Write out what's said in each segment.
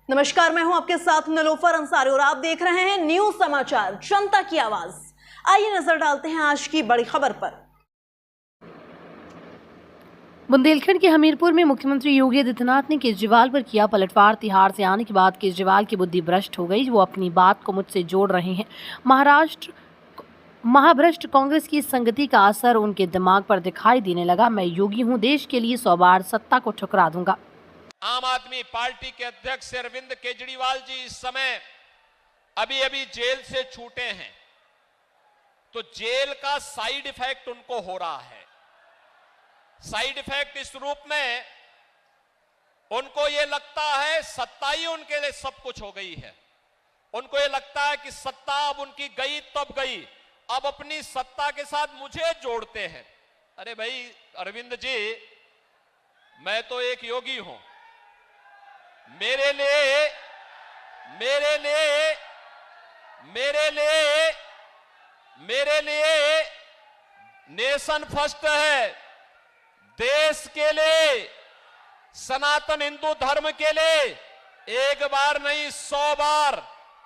नमस्कार, मैं हूं आपके साथ निलोफर अंसारी और आप देख रहे हैं न्यूज समाचार जनता की आवाज। आइए नजर डालते हैं आज की बड़ी खबर पर। बुंदेलखंड के हमीरपुर में मुख्यमंत्री योगी आदित्यनाथ ने केजरीवाल पर किया पलटवार। तिहाड़ से आने के बाद केजरीवाल की बुद्धि भ्रष्ट हो गई। वो अपनी बात को मुझसे जोड़ रहे हैं। महाभ्रष्ट कांग्रेस की संगति का असर उनके दिमाग पर दिखाई देने लगा। मैं योगी हूं, देश के लिए 100 बार सत्ता को ठुकरा दूंगा। आम आदमी पार्टी के अध्यक्ष अरविंद केजरीवाल जी इस समय अभी जेल से छूटे हैं, तो जेल का साइड इफेक्ट उनको हो रहा है। साइड इफेक्ट इस रूप में, उनको यह लगता है सत्ता ही उनके लिए सब कुछ हो गई है। उनको यह लगता है कि सत्ता अब उनकी गई तब गई, अब अपनी सत्ता के साथ मुझे जोड़ते हैं। अरे भाई अरविंद जी, मैं तो एक योगी हूं। मेरे लिए नेशन फर्स्ट है। देश के लिए, सनातन हिंदू धर्म के लिए एक बार नहीं 100 बार,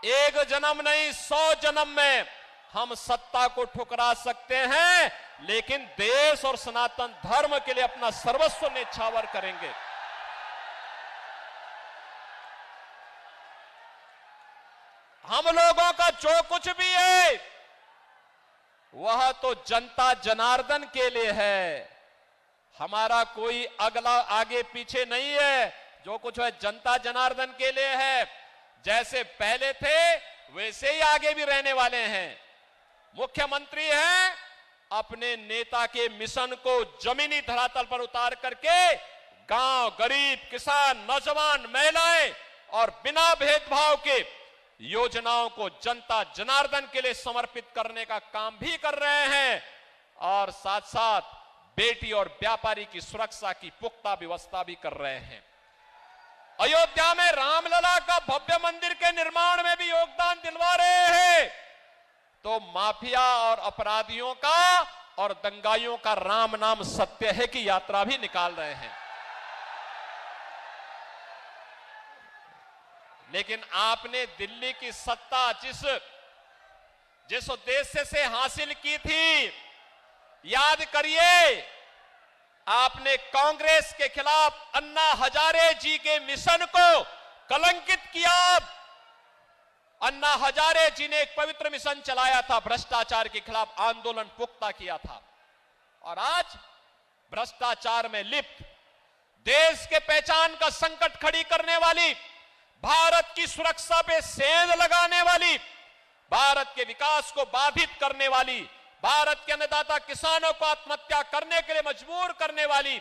एक जन्म नहीं 100 जन्म में हम सत्ता को ठुकरा सकते हैं, लेकिन देश और सनातन धर्म के लिए अपना सर्वस्व न्यौछावर करेंगे। हम लोगों का जो कुछ भी है वह तो जनता जनार्दन के लिए है। हमारा कोई अगला आगे पीछे नहीं है। जो कुछ है जनता जनार्दन के लिए है। जैसे पहले थे वैसे ही आगे भी रहने वाले हैं। मुख्यमंत्री हैं, अपने नेता के मिशन को जमीनी धरातल पर उतार करके गांव, गरीब, किसान, नौजवान, महिलाएं और बिना भेदभाव के योजनाओं को जनता जनार्दन के लिए समर्पित करने का काम भी कर रहे हैं, और साथ साथ बेटी और व्यापारी की सुरक्षा की पुख्ता व्यवस्था भी कर रहे हैं। अयोध्या में रामलला का भव्य मंदिर के निर्माण में भी योगदान दिलवा रहे हैं। तो माफिया और अपराधियों का और दंगाइयों का राम नाम सत्य है की यात्रा भी निकाल रहे हैं। लेकिन आपने दिल्ली की सत्ता जिस उद्देश्य से हासिल की थी, याद करिए, आपने कांग्रेस के खिलाफ अन्ना हजारे जी के मिशन को कलंकित किया। अन्ना हजारे जी ने एक पवित्र मिशन चलाया था, भ्रष्टाचार के खिलाफ आंदोलन पुख्ता किया था, और आज भ्रष्टाचार में लिप्त, देश के पहचान का संकट खड़ी करने वाली, भारत की सुरक्षा पे सेंध लगाने वाली, भारत के विकास को बाधित करने वाली, भारत के अन्नदाता किसानों को आत्महत्या करने के लिए मजबूर करने वाली,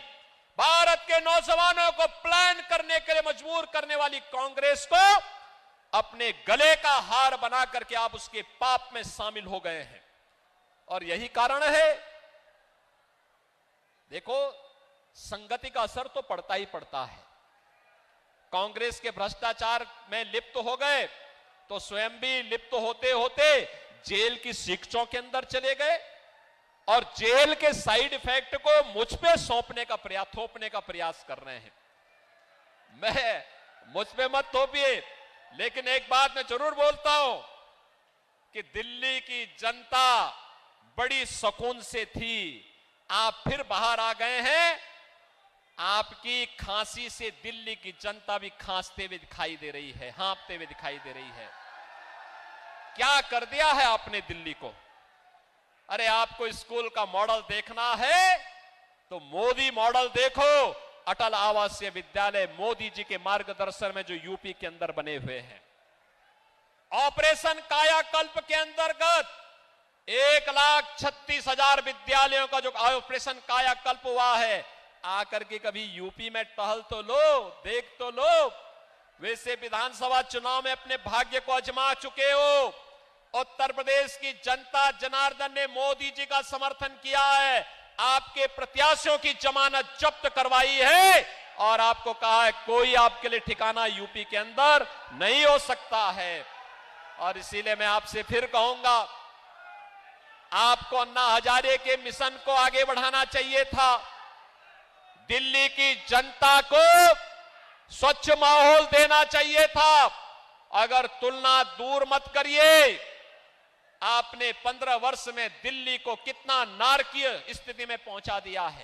भारत के नौजवानों को प्लान करने के लिए मजबूर करने वाली कांग्रेस को अपने गले का हार बना करके आप उसके पाप में शामिल हो गए हैं। और यही कारण है, देखो, संगति का असर तो पड़ता ही पड़ता है। कांग्रेस के भ्रष्टाचार में लिप्त हो गए तो स्वयं भी लिप्त होते होते जेल की शिक्षों के अंदर चले गए, और जेल के साइड इफेक्ट को मुझ पे थोपने का प्रयास कर रहे हैं। मुझ पे मत थोपिए, लेकिन एक बात मैं जरूर बोलता हूं कि दिल्ली की जनता बड़ी सुकून से थी। आप फिर बाहर आ गए हैं। आपकी खांसी से दिल्ली की जनता भी खांसते हुए दिखाई दे रही है, हाँफते हुए दिखाई दे रही है। क्या कर दिया है आपने दिल्ली को? अरे आपको स्कूल का मॉडल देखना है तो मोदी मॉडल देखो। अटल आवासीय विद्यालय मोदी जी के मार्गदर्शन में जो यूपी के अंदर बने हुए हैं। ऑपरेशन कायाकल्प के अंतर्गत 1,36,000 विद्यालयों का जो ऑपरेशन कायाकल्प हुआ है, आकर के कभी यूपी में टहल तो लो, देख तो लो। वैसे विधानसभा चुनाव में अपने भाग्य को आजमा चुके हो। उत्तर प्रदेश की जनता जनार्दन ने मोदी जी का समर्थन किया है, आपके प्रत्याशियों की जमानत जब्त करवाई है, और आपको कहा है कोई आपके लिए ठिकाना यूपी के अंदर नहीं हो सकता है। और इसीलिए मैं आपसे फिर कहूंगा, आपको अन्ना हजारे के मिशन को आगे बढ़ाना चाहिए था। दिल्ली की जनता को स्वच्छ माहौल देना चाहिए था। अगर तुलना दूर मत करिए, आपने 15 वर्ष में दिल्ली को कितना नारकीय स्थिति में पहुंचा दिया है।